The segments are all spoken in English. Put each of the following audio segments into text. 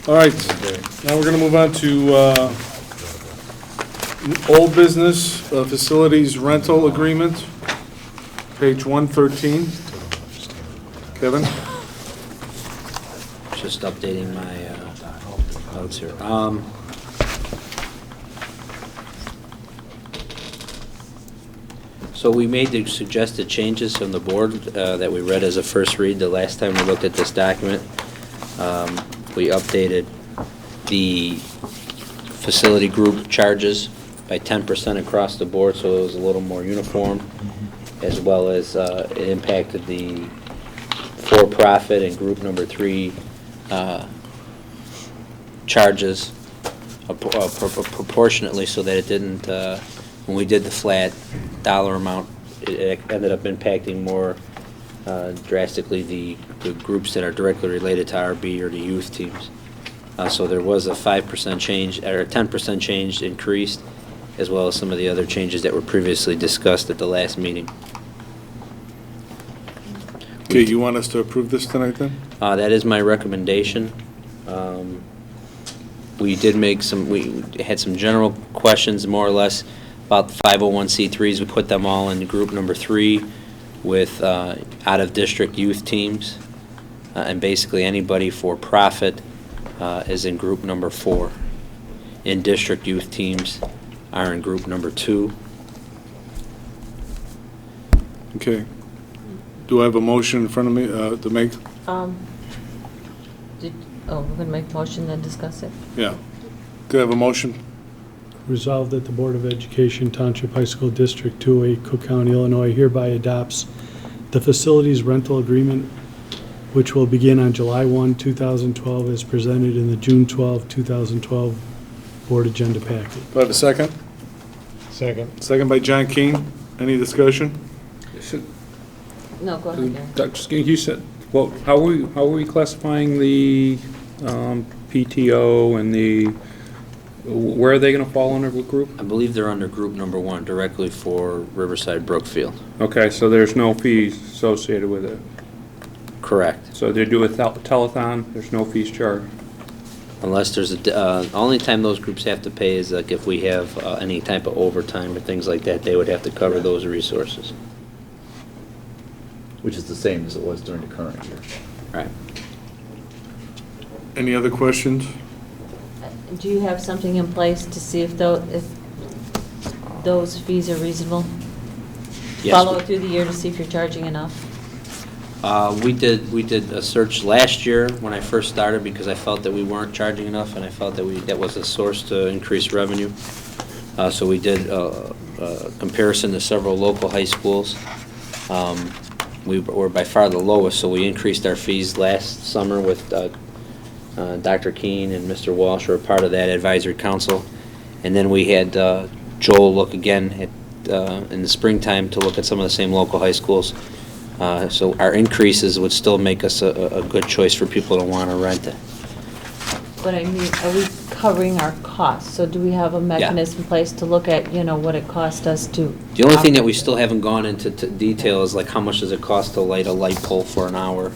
All right, now we're going to move on to old business, facilities rental agreement, page 113. Kevin? Just updating my notes here. So we made the suggested changes from the board that we read as a first read the last time we looked at this document. We updated the facility group charges by 10% across the board, so it was a little more uniform, as well as it impacted the for-profit and group number 3 charges proportionately, so that it didn't, when we did the flat dollar amount, it ended up impacting more drastically the groups that are directly related to RB or the youth teams. So there was a 5% change, or a 10% change increased, as well as some of the other changes that were previously discussed at the last meeting. Okay, you want us to approve this tonight then? That is my recommendation. We did make we had some general questions, more or less, about the 501c3s. We put them all in group number 3 with out-of-district youth teams, and basically anybody for profit is in group number 4. In-district youth teams are in group number 2. Okay. Do I have a motion in front of me to make? We're going to make a motion then discuss it? Yeah. Do I have a motion? Resolved that the Board of Education, Township High School District 208, Cook County, Illinois, hereby adopts the facilities rental agreement, which will begin on July 1, 2012, as presented in the June 12, 2012 Board Agenda Packet. Do I have a second? Second. Second by John Keane. Any discussion? No, go ahead, Gary. Dr. Skink, you said, well, how are we classifying the PTO and where are they going to fall under what group? I believe they're under group number 1, directly for Riverside Brookfield. Okay, so there's no fees associated with it. Correct. So they do a telethon, there's no fees charged. Unless there's only time those groups have to pay is like if we have any type of overtime or things like that, they would have to cover those resources. Which is the same as it was during the current year. Right. Any other questions? Do you have something in place to see if those fees are reasonable? Yes. Follow it through the year to see if you're charging enough? We did a search last year when I first started because I felt that we weren't charging enough, and I felt that that was a source to increase revenue. So we did a comparison to several local high schools. We were by far the lowest, so we increased our fees last summer with Dr. Keene and Mr. Walsh were part of that advisory council. And then we had Joel look again at, in the springtime to look at some of the same local high schools. So our increases would still make us a good choice for people to want to rent it. But I mean, are we covering our costs? So do we have a mechanism in place to look at, what it cost us to? The only thing that we still haven't gone into detail is like how much does it cost to light a light pole for an hour?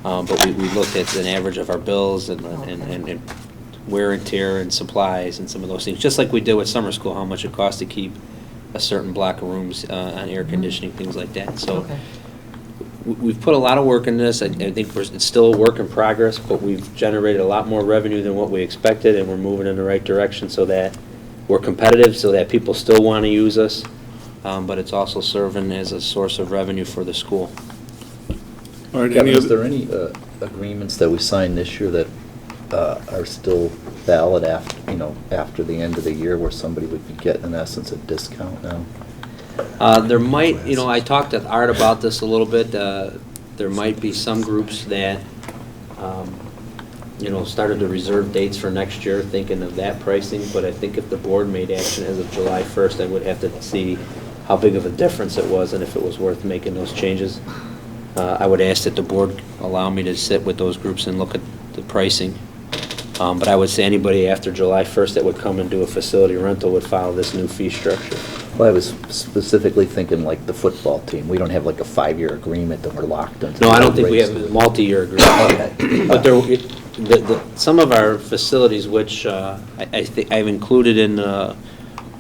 But we looked at an average of our bills and wear and tear and supplies and some of those things, just like we did with summer school, how much it costs to keep a certain block of rooms on air conditioning, things like that. So. Okay. We've put a lot of work into this. I think it's still a work in progress, but we've generated a lot more revenue than what we expected, and we're moving in the right direction so that we're competitive, so that people still want to use us, but it's also serving as a source of revenue for the school. All right. Kevin, is there any agreements that we signed this year that are still valid after the end of the year, where somebody would be getting, in essence, a discount now? There might, I talked to Art about this a little bit. There might be some groups that, started to reserve dates for next year, thinking of that pricing. But I think if the board made action as of July 1st, I would have to see how big of a difference it was and if it was worth making those changes. I would ask that the board allow me to sit with those groups and look at the pricing. But I would say anybody after July 1st that would come and do a facility rental would follow this new fee structure. Well, I was specifically thinking like the football team. We don't have like a 5-year agreement that we're locked into. No, I don't think we rates. have a multi-year agreement. But some of our facilities, which I think I've included in a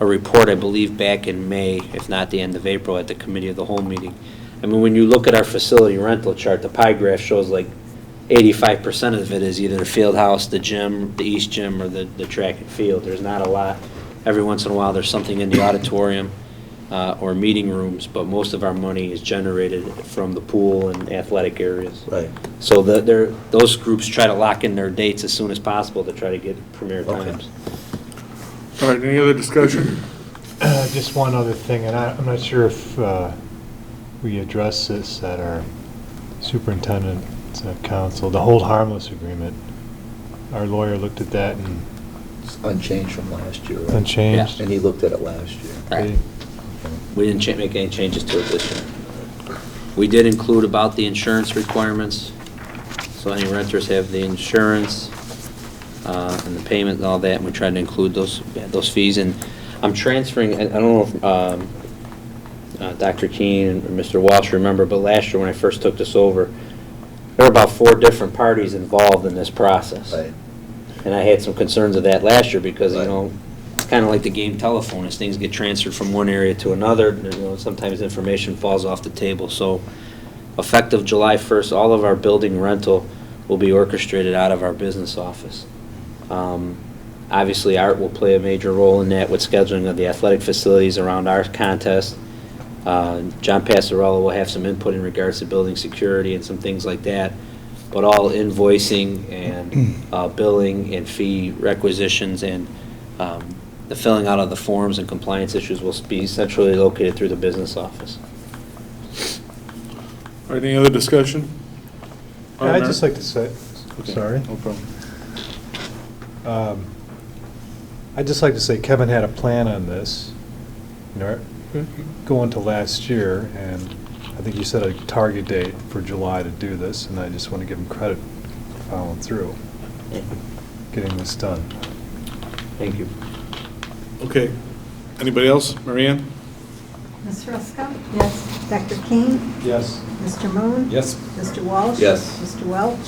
report, I believe, back in May, if not the end of April, at the committee of the whole meeting. I mean, when you look at our facility rental chart, the pie graph shows like 85% of it is either the field house, the gym, the east gym, or the track and field. There's not a lot. Every once in a while, there's something in the auditorium or meeting rooms, but most of our money is generated from the pool and athletic areas. Right. So those groups try to lock in their dates as soon as possible to try to get premier Okay. times. All right, any other discussion? Just one other thing, and I'm not sure if we addressed this at our superintendent's council, the hold harmless agreement. Our lawyer looked at that and It's unchanged from last year, right? unchanged. And he looked at it last year. Right. We didn't make any changes to it this year. We did include about the insurance requirements, so any renters have the insurance and the payment and all that, and we tried to include those fees. And I'm transferring, I don't know if Dr. Keene or Mr. Walsh remember, but last year when I first took this over, there were about 4 different parties involved in this process. Right. And I had some concerns of that last year because, Right. you know, it's kind of like the game telephone. As things get transferred from one area to another, you know, sometimes information falls off the table. So effective July 1st, all of our building rental will be orchestrated out of our business office. Obviously, Art will play a major role in that with scheduling of the athletic facilities around our contest. John Passarella will have some input in regards to building security and some things like that. But all invoicing and billing and fee requisitions and the filling out of the forms and compliance issues will be centrally located through the business office. All right, any other discussion? All right, I'd Mayor? just like to say, Okay, sorry. No problem. I'd just like to say Kevin had a plan on this, you know, going to last year, and I think you set a target date for July to do this, and I just want to give him credit for following through, getting this done. Thank you. Okay. Anybody else? Marianne? Ms. Ruska? Yes. Dr. King? Yes. Mr. Moon? Yes. Mr. Walsh? Yes. Mr. Welch?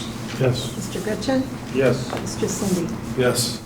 Yes. Mr. Goodchin? Yes. Mr. Cindy? Yes.